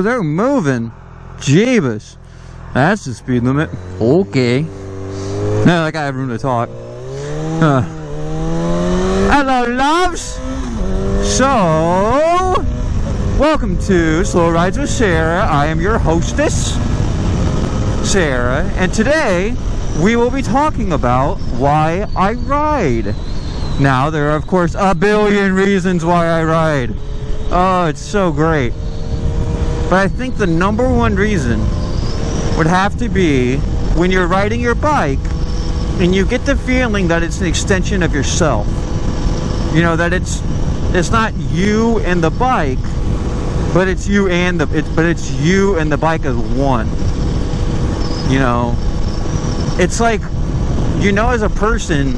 they're moving. Jeebus. That's the speed limit. Okay. Now, like I have room to talk. Hello, loves. So, welcome to Slow Rides with Sarah. I am your hostess, Sarah, and today we will be talking about why I ride. Now, there are, of course, a billion reasons why I ride. Oh, it's so great. But I think the number one reason would have to be when you're riding your bike and you get the feeling that it's an extension of yourself. You know, that it's not you and the bike, but it's you and the bike as one. You know, it's like, you know, as a person,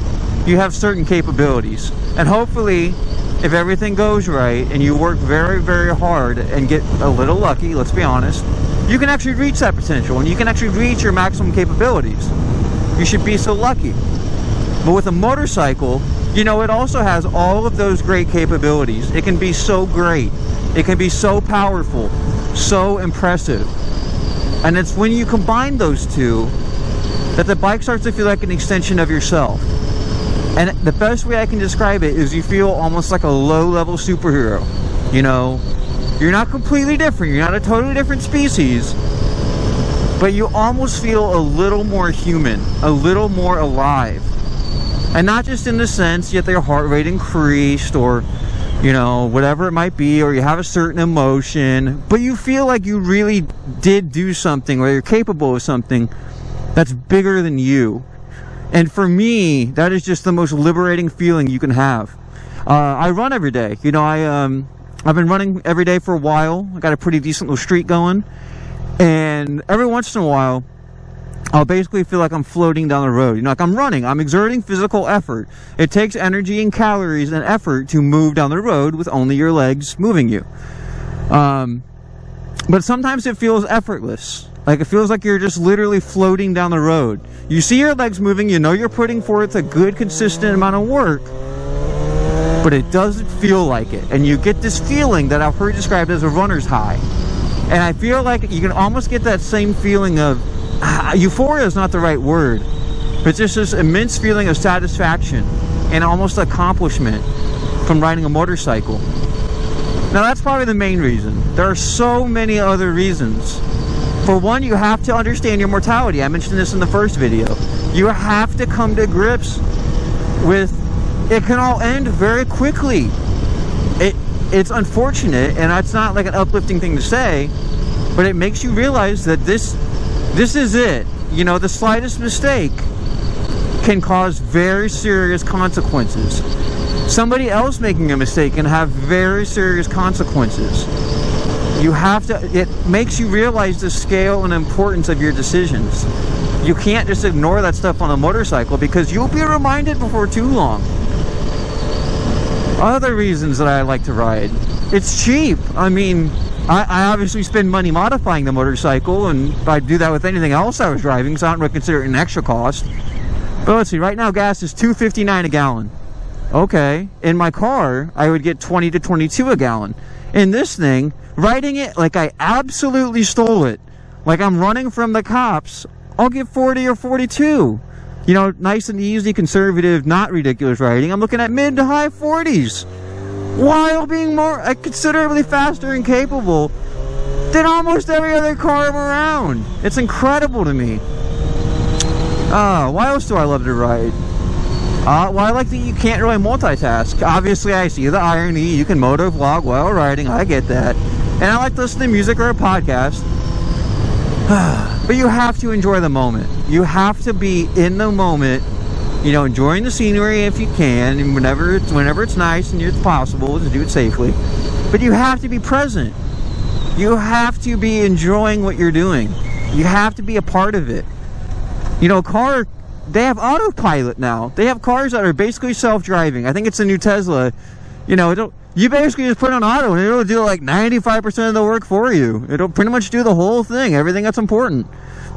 you have certain capabilities, and hopefully, if everything goes right and you work very, very hard and get a little lucky, let's be honest, you can actually reach that potential and you can actually reach your maximum capabilities. You should be so lucky. But with a motorcycle, you know, it also has all of those great capabilities. It can be so great. It can be so powerful, so impressive. And it's when you combine those two that the bike starts to feel like an extension of yourself. And the best way I can describe it is you feel almost like a low-level superhero. You know, you're not completely different. You're not a totally different species. But you almost feel a little more human, a little more alive. And not just in the sense that your heart rate increased or, you know, whatever it might be, or you have a certain emotion, but you feel like you really did do something, or you're capable of something that's bigger than you. And for me, that is just the most liberating feeling you can have. I run every day. You know, I've been running every day for a while. I got a pretty decent little streak going. And every once in a while, I'll basically feel like I'm floating down the road. You know, like I'm running. I'm exerting physical effort. It takes energy and calories and effort to move down the road with only your legs moving you. But sometimes it feels effortless. Like it feels like you're just literally floating down the road. You see your legs moving, you know you're putting forth a good, consistent amount of work, but it doesn't feel like it. And you get this feeling that I've heard described as a runner's high. And I feel like you can almost get that same feeling of, euphoria is not the right word, but just this immense feeling of satisfaction and almost accomplishment from riding a motorcycle. Now that's probably the main reason. There are so many other reasons. For one, you have to understand your mortality. I mentioned this in the first video. You have to come to grips with it can all end very quickly. It's unfortunate, and that's not like an uplifting thing to say, but it makes you realize that this is it. You know, the slightest mistake can cause very serious consequences. Somebody else making a mistake can have very serious consequences. You have to, it makes you realize the scale and importance of your decisions. You can't just ignore that stuff on a motorcycle because you'll be reminded before too long. Other reasons that I like to ride. It's cheap. I mean, I obviously spend money modifying the motorcycle, and I do that with anything else I was driving, so I don't really consider it an extra cost. But let's see, right now gas is $2.59 a gallon. Okay, in my car, I would get 20 to 22 a gallon. In this thing, riding it like I absolutely stole it, like I'm running from the cops, I'll get 40 or 42. You know, nice and easy, conservative, not ridiculous riding. I'm looking at mid to high 40s, while being more considerably faster and capable than almost every other car around. It's incredible to me. Why else do I love to ride? Well, I like that you can't really multitask. Obviously, I see the irony. You can moto vlog while riding. I get that. And I like listening to music or a podcast. But you have to enjoy the moment. You have to be in the moment, you know, enjoying the scenery if you can, and whenever it's nice and it's possible to do it safely. But you have to be present. You have to be enjoying what you're doing. You have to be a part of it. You know, they have autopilot now. They have cars that are basically self-driving. I think it's the new Tesla. You know, you basically just put on auto and it'll do like 95% of the work for you. It'll pretty much do the whole thing, everything that's important,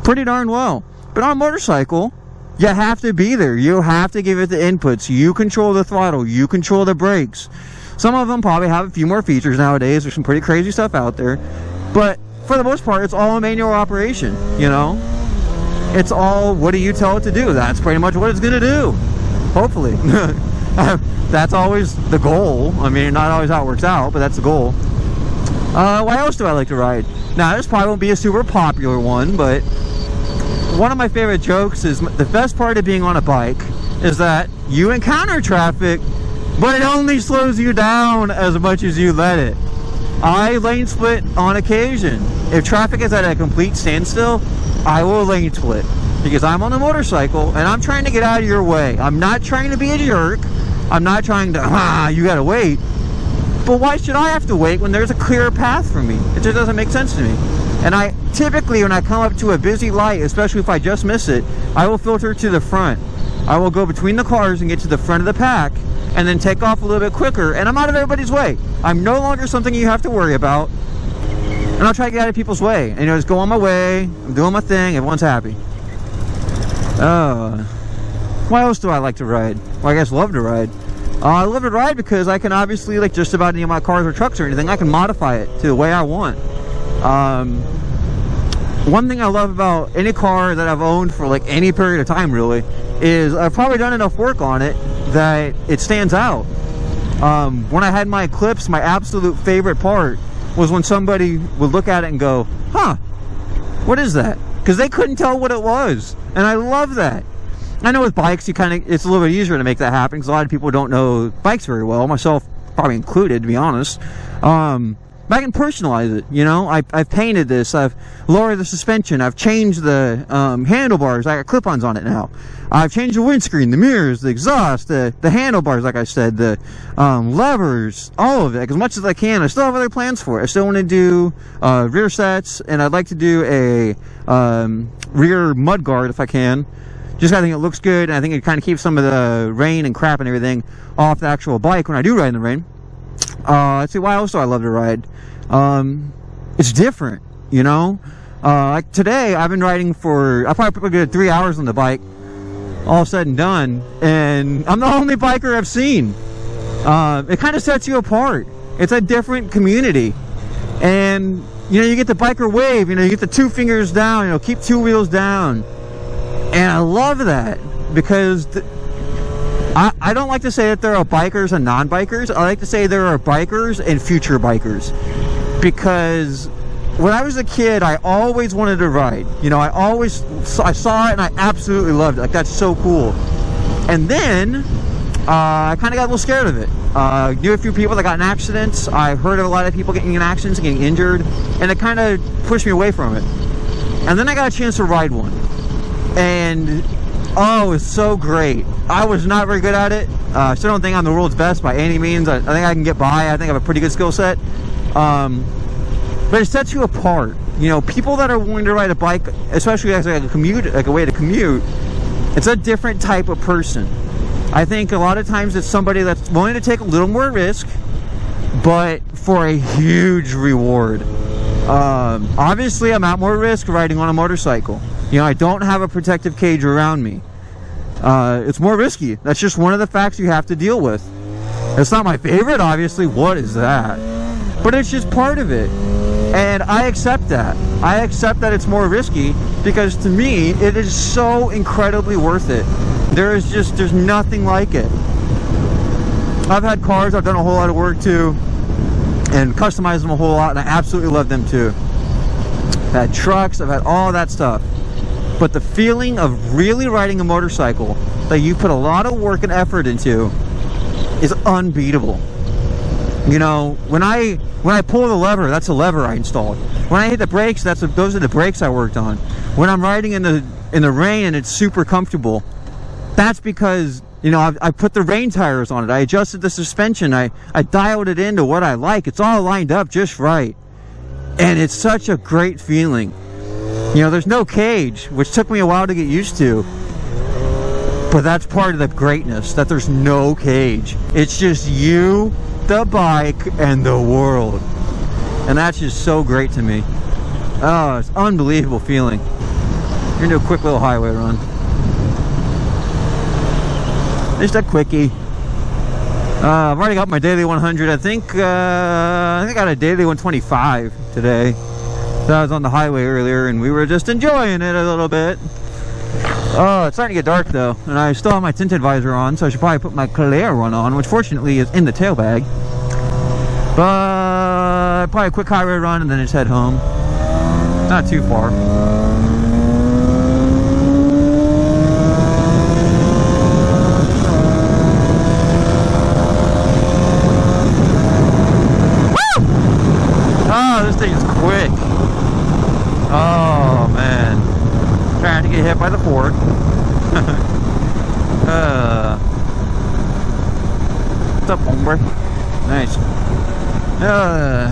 pretty darn well. But on a motorcycle, you have to be there. You have to give it the inputs. You control the throttle. You control the brakes. Some of them probably have a few more features nowadays. There's some pretty crazy stuff out there. But for the most part, it's all a manual operation, you know? It's all, what do you tell it to do? That's pretty much what it's gonna do. Hopefully. That's always the goal. I mean, not always how it works out, but that's the goal. Why else do I like to ride? Now, this probably won't be a super popular one, but one of my favorite jokes is the best part of being on a bike is that you encounter traffic, but it only slows you down as much as you let it. I lane split on occasion. If traffic is at a complete standstill, I will lane split because I'm on a motorcycle and I'm trying to get out of your way. I'm not trying to be a jerk. I'm not trying to, you gotta wait. But why should I have to wait when there's a clear path for me? It just doesn't make sense to me. And I typically, when I come up to a busy light, especially if I just miss it, I will filter to the front. I will go between the cars and get to the front of the pack and then take off a little bit quicker, and I'm out of everybody's way. I'm no longer something you have to worry about, and I'll try to get out of people's way. And, you know, just go on my way, I'm doing my thing, everyone's happy. Why else do I like to ride? Well, I guess love to ride. I love to ride because I can obviously, like just about any of my cars or trucks or anything, I can modify it to the way I want. One thing I love about any car that I've owned for like any period of time really is I've probably done enough work on it that it stands out. When I had my Eclipse, my absolute favorite part was when somebody would look at it and go, huh, what is that? Because they couldn't tell what it was, and I love that. I know with bikes, it's a little bit easier to make that happen because a lot of people don't know bikes very well, myself probably included, to be honest. But I can personalize it, you know. I've painted this, I've lowered the suspension, I've changed the handlebars, I got clip-ons on it now. I've changed the windscreen, the mirrors, the exhaust, the handlebars, like I said, the levers, all of it, as much as I can. I still have other plans for it. I still want to do rear sets, and I'd like to do a rear mud guard if I can. Just I think it looks good, and I think it kind of keeps some of the rain and crap and everything off the actual bike when I do ride in the rain. Let's see, why else do I love to ride? It's different, you know? Like today, I've been riding for, I probably did 3 hours on the bike, all said and done, and I'm the only biker I've seen. It kind of sets you apart. It's a different community. And, you know, you get the biker wave, you know, you get the 2 fingers down, you know, keep 2 wheels down. And I love that because I don't like to say that there are bikers and non-bikers. I like to say there are bikers and future bikers. Because when I was a kid, I always wanted to ride. You know, I saw it and I absolutely loved it. Like, that's so cool. And then I kind of got a little scared of it. Knew a few people that got in accidents. I heard of a lot of people getting in accidents and getting injured. And it kind of pushed me away from it. And then I got a chance to ride one. And oh, it was so great. I was not very good at it. I still don't think I'm the world's best by any means. I think I can get by. I think I have a pretty good skill set. But it sets you apart. You know, people that are willing to ride a bike, especially as like a way to commute, it's a different type of person. I think a lot of times it's somebody that's willing to take a little more risk, but for a huge reward. Obviously, I'm at more risk riding on a motorcycle. You know, I don't have a protective cage around me. It's more risky. That's just one of the facts you have to deal with. It's not my favorite, obviously. What is that? But it's just part of it. And I accept that. I accept that it's more risky because to me, it is so incredibly worth it. There's nothing like it. I've had cars I've done a whole lot of work to and customized them a whole lot, and I absolutely love them too. I've had trucks, I've had all that stuff. But the feeling of really riding a motorcycle that you put a lot of work and effort into is unbeatable. You know, when I pull the lever, that's a lever I installed. When I hit the brakes, those are the brakes I worked on. When I'm riding in the rain and it's super comfortable, that's because, you know, I put the rain tires on it. I adjusted the suspension. I dialed it into what I like. It's all lined up just right. And it's such a great feeling. You know, there's no cage, which took me a while to get used to. But that's part of the greatness, that there's no cage. It's just you, the bike, and the world. And that's just so great to me. Oh, it's an unbelievable feeling. We're gonna do a quick little highway run. Just a quickie. I've already got my daily 100. I think I got a daily 125 today. So I was on the highway earlier and we were just enjoying it a little bit. Oh, it's starting to get dark though, and I still have my tinted visor on, so I should probably put my clear one on, which fortunately is in the tail bag. But probably a quick highway run and then just head home. Not too far. Oh, this thing is quick. Oh, man. Trying to get hit by the Ford. What's up, hombre? Nice.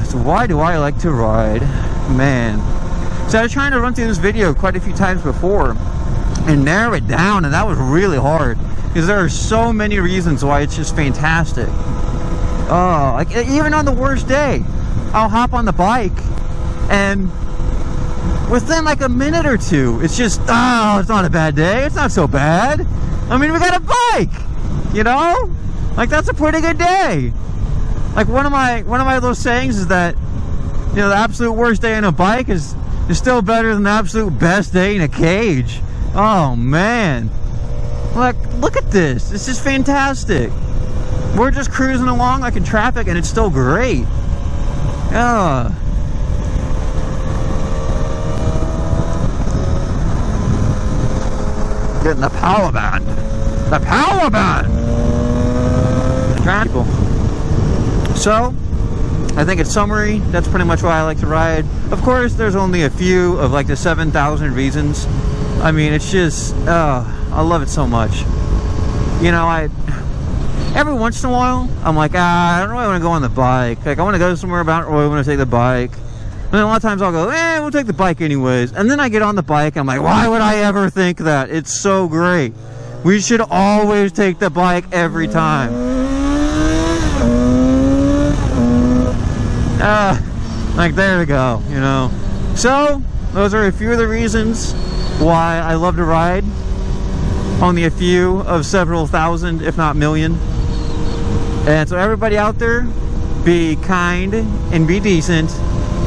So why do I like to ride? Man. So I was trying to run through this video quite a few times before and narrow it down, and that was really hard because there are so many reasons why it's just fantastic. Oh, like even on the worst day, I'll hop on the bike and within like a minute or two, it's just, oh, it's not a bad day. It's not so bad. I mean, we got a bike, you know? Like, that's a pretty good day. Like, one of my little sayings is that, you know, the absolute worst day on a bike is still better than the absolute best day in a cage. Oh, man. Like, look at this. This is fantastic. We're just cruising along like in traffic, and it's still great. Yeah. Getting the power band. The power band! People. So, I think in summary, that's pretty much why I like to ride. Of course, there's only a few of like the 7,000 reasons. I mean, it's just, I love it so much. You know, every once in a while, I'm like, I don't really want to go on the bike. Like, I want to go somewhere, but I don't really want to take the bike. And then a lot of times I'll go, we'll take the bike anyways. And then I get on the bike, I'm like, why would I ever think that? It's so great. We should always take the bike every time. Like, there we go, you know. So, those are a few of the reasons why I love to ride. Only a few of several thousand, if not million. And so everybody out there, be kind and be decent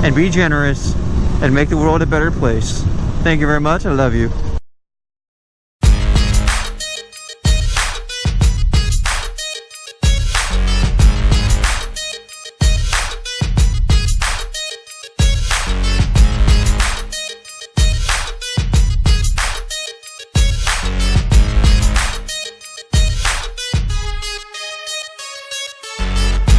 and be generous and make the world a better place. Thank you very much. I love you.